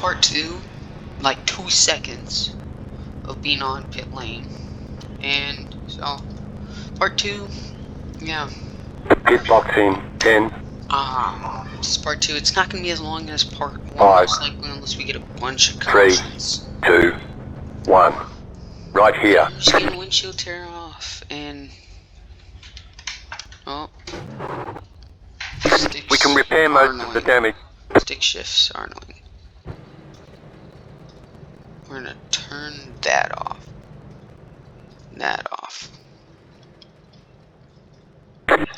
part 2, like 2 seconds of being on pit lane. And so, part 2, yeah. Pit box in 10. This is part 2. It's not going to be as long as part 1, 5, most likely, unless we get a bunch of 3, cautions. 2, 1. Right here. I'm just getting windshield tear off, and oh, We can repair most of the damage. Stick shifts are annoying. We're gonna turn that off. That off.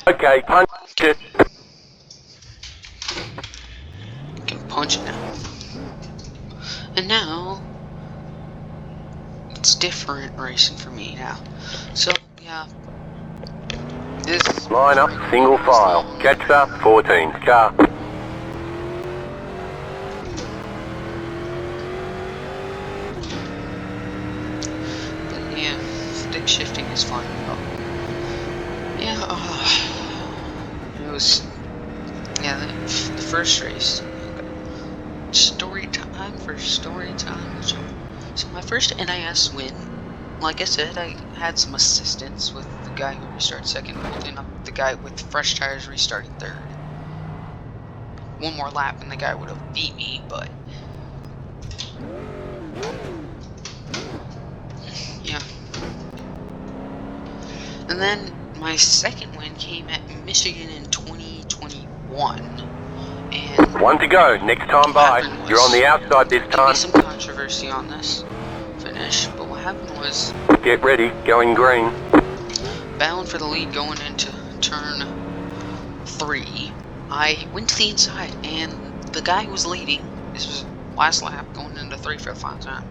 Okay, punch it. Can punch it now. And now it's different racing for me now. So yeah. This Line up, single file. Catch up, 14's car. But yeah, stick shifting is fun. Yeah, it was, yeah, the first race. Story time for story time. So my first NIS win, like I said, I had some assistance with the guy who restarted second, holding up the guy with fresh tires restarting third. One more lap and the guy would have beat me, but yeah. And then my second win came at Michigan in 2021. And 1 to go, next time by. You're on the outside this time. Maybe some controversy on this finish, but what happened was, Get ready, going green. battling for the lead going into turn 3, I went to the inside, and the guy who was leading, this was last lap, going into 3 for the final time,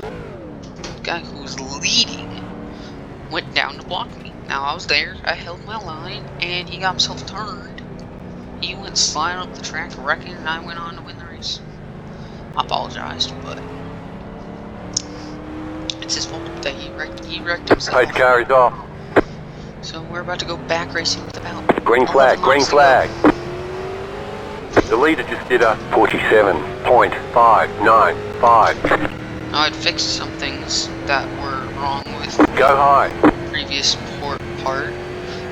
the guy who was leading went down to block me. Now I was there, I held my line, and he got himself turned. He went sliding up the track, wrecking, and I went on to win the race. I apologized, but it's his fault that he wrecked himself. Pace car is off. So we're about to go back racing with about Green flag, green flag. The leader just did a 47.595. Now I'd fixed some things that were wrong with Go high. the previous part.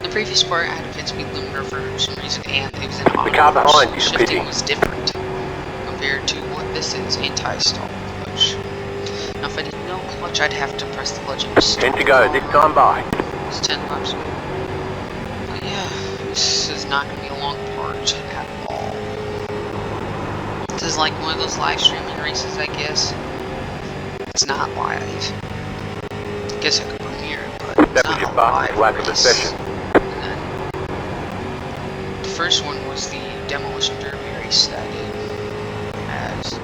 The previous part I had a pit speed limiter for some reason, and it was in auto. The car behind So is shifting pitting. was different compared to what this is, anti-stall clutch. Now if I didn't know clutch, I'd have to press the clutch and stall. 10 to go, this time by. It's 10 laps. But yeah, this is not going to be a long part at all. This is like one of those live streaming races, I guess. It's not live. I guess I could premiere it, but it's That was not your a fastest live lap of the race. session. And then the first one was the Demolition Derby race that I did. As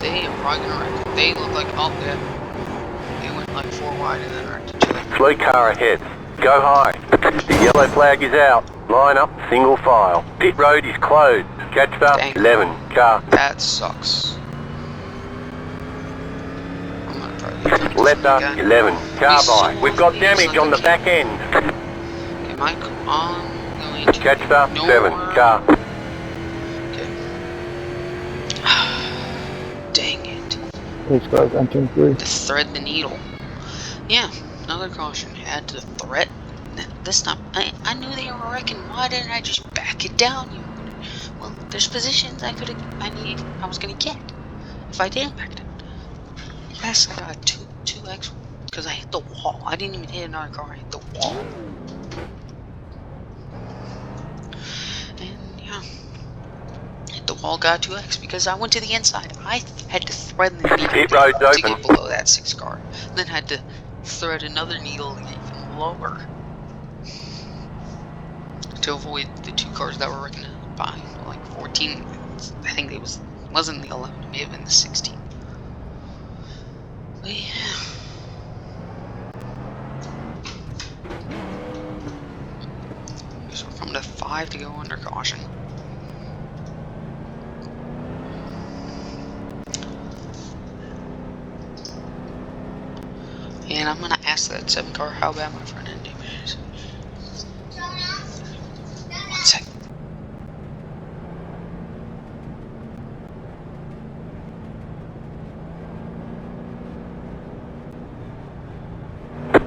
they are probably going to wreck. They look like, oh yeah, they went like 4 wide and then wrecked each other. Slow car ahead. Go high. The yellow flag is out. Line up, single file. Pit road is closed. Catch up, Dang. 11 car. That sucks. I'm gonna probably leave him Left up, again. 11 car He's by. so We've got off, damage he's on the like back end. Am I going to Catch up, ignore- 7 car. Okay. Dang it. Please guys, entering 3. To thread the needle. Yeah, another caution. Had to thread. This time, I knew they were wrecking. Why didn't I just back it down? Well, there's positions I was gonna get if I didn't back it down. Yes, I got 2x because I hit the wall. I didn't even hit another car. I hit the wall. And yeah, hit the wall, got 2x because I went to the inside. I had to thread the needle Pit road's to open. get below that 6 car. Then had to thread another needle to get even lower to avoid the 2 cars that were wrecking by like 14. I think it wasn't the 11. It may have been the 16. But yeah. So we're coming to 5 to go under caution. And I'm gonna ask that 7 car how bad my front end damage is. 1 sec.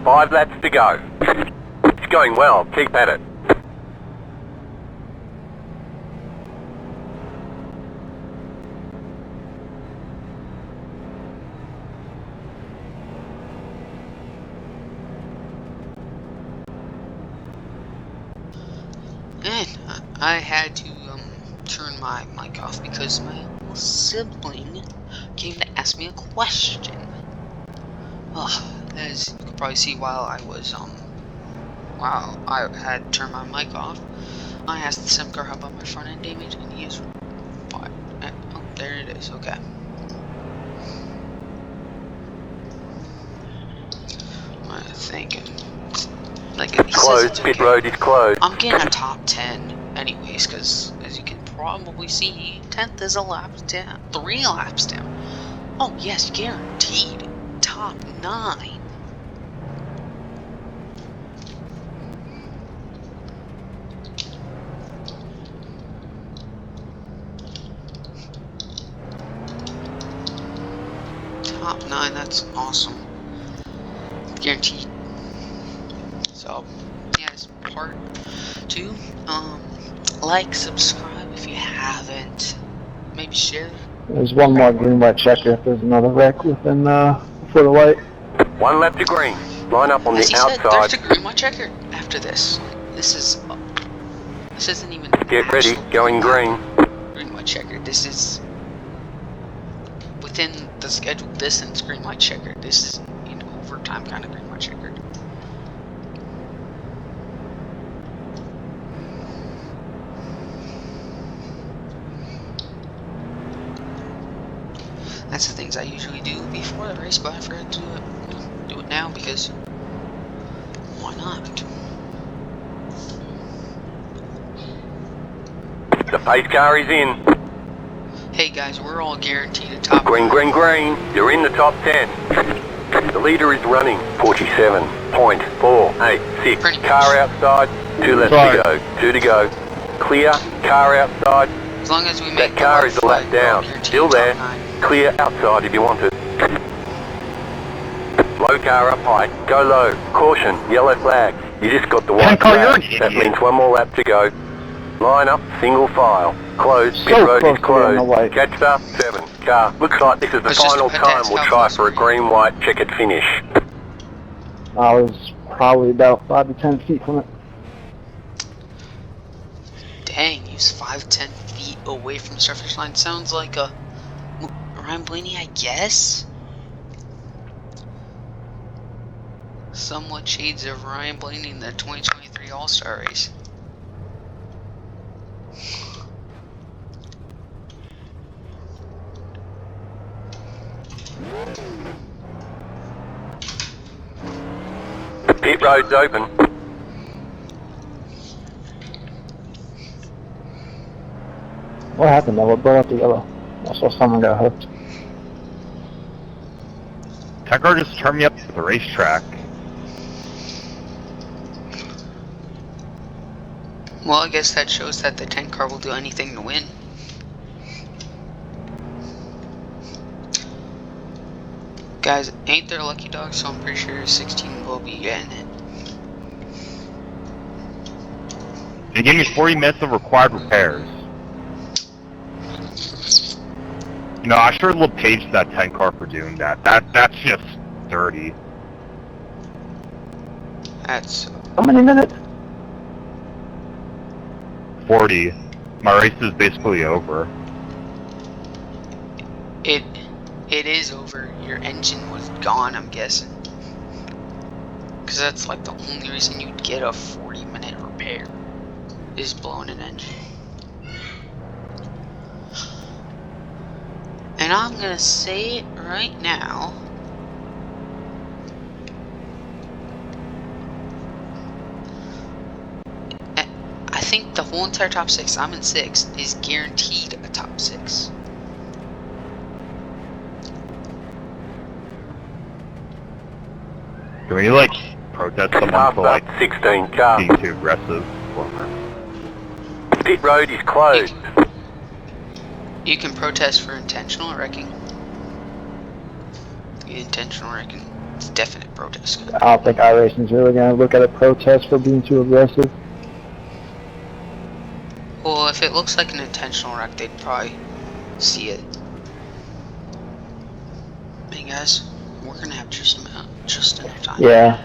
5 laps to go. It's going well, keep at it. And I had to turn my mic off because my little sibling came to ask me a question. As you could probably see while I had turned my mic off, I asked the sim car how about my front end damage, and he is fine. Oh, there it is. Okay. I think like it says Closed, it's pit okay. road is closed. I'm getting a top 10 anyways, because as you can probably see, 10th is a lap down, 3 laps down. Oh yes, guaranteed top 9. Top 9, that's awesome. Guaranteed. So, yes, part 2. Like, subscribe if you haven't. Maybe share. There's one more green white checker if there's another wreck within before the light. 1 lap to green. Line up on As the he said, there's outside. a green white checker after this. This isn't even Get ready, actual going green. Green white checker. This is within the scheduled distance green white checker. This is an overtime kind of green white checker. That's the things I usually do before the race, but I forgot to do it now because why not? The pace car is in. Hey guys, we're all guaranteed a top Green, 9. green, green. You're in the top 10. The leader is running 47.486. Pretty Car much. outside. 2 laps Sorry. to go. 2 to go. Clear. Car outside. As long as we make That the car white is a lap flag, we're all down. guaranteed Still top there. 9. Clear outside if you want it. Low car up high. Go low. Caution. Yellow flag. You just got the white car, you're flag. an That idiot. means 1 more lap to go. Line up. Single file. Closed. Pit So road close is to being the closed. white. Catch 7 car. Looks like this is the It's just final depends time we'll how try close for a we are. green-white checkered finish. I was probably about 5 to 10 feet from it. Dang, he's 5-10 feet away from the start finish line. Sounds like a Ryan Blaney, I guess. Somewhat shades of Ryan Blaney in the 2023 All-Star race. The pit road's open. What happened though? What brought out the yellow? I saw someone got hooked. That car just turned me up at the racetrack. Well, I guess that shows that the 10 car will do anything to win. Guys, ain't there lucky dog, so I'm pretty sure 16 will be getting it. They gave me 40 minutes of required repairs. You know, I sure love Page that 10 car for doing that. That's just dirty. That's How many minutes? 40. My race is basically over. it is over. Your engine was gone, I'm guessing. Because that's like the only reason you'd get a 40-minute repair is blowing an engine. And I'm gonna say it right now. I think the whole entire top 6, I'm in 6th, is guaranteed a top 6. Can we, like, protest someone for, like, 16 car. being too aggressive? Pit road is closed. You can protest for intentional wrecking. Intentional wrecking. It's a definite protest. I don't think iRacing's really going to look at a protest for being too aggressive. Well, if it looks like an intentional wreck, they'd probably see it. Hey guys, we're gonna have just enough time. Yeah.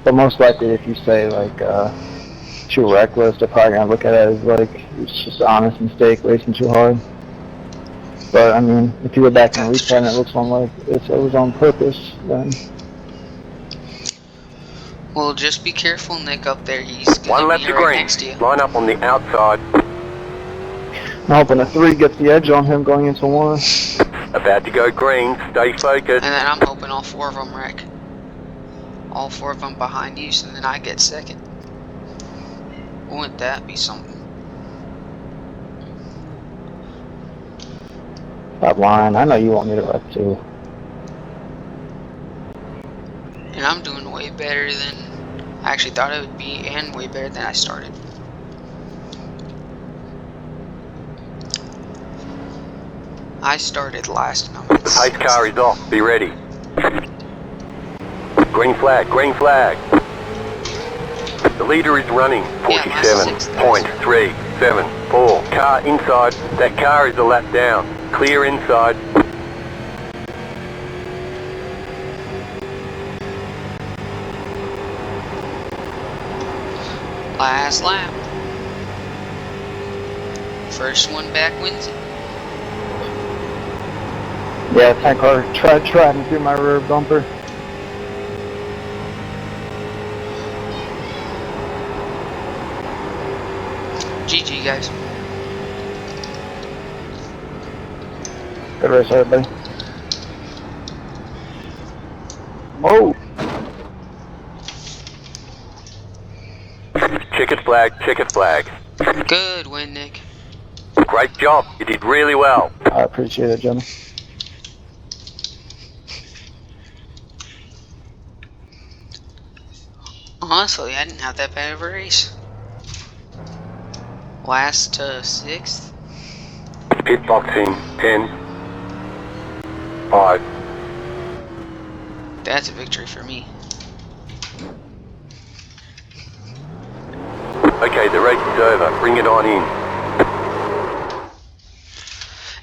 But most likely if you say, like, too reckless, they're probably going to look at it as, like, it's just an honest mistake, racing too hard. But, I mean, if you go back and replay and it looks like it was on purpose, then... Well, just be careful, Nick, up there. He's gonna One left be to right green. next to you. Line up on the outside. I'm hoping a 3 gets the edge on him going into 1. About to go green. Stay focused. And then I'm hoping all 4 of them wreck. All 4 of them behind you, so then I get second. Wouldn't that be something? That line, I know you want me to wreck too. And I'm doing way better than I actually thought I would be, and way better than I started. I started last, and I'm at The pace car is off. Be ready. Green flag. Green flag. The leader is running. 47.374. Car inside. That car is a lap down. Clear inside. Last lap. First one back wins it. Yeah, tank car tried to do my rear bumper. GG, guys. Good race, everybody. Oh! Checkered flag. Checkered flag. Good win, Nick. Great job. You did really well. I appreciate it, gentlemen. Honestly, I didn't have that bad of a race. Last to 6th. Pit boxing. 10. 5. That's a victory for me. Okay, the race is over. Bring it on in.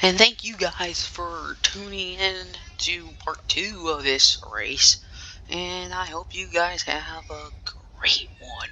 And thank you guys for tuning in to part 2 of this race. And I hope you guys have a great one.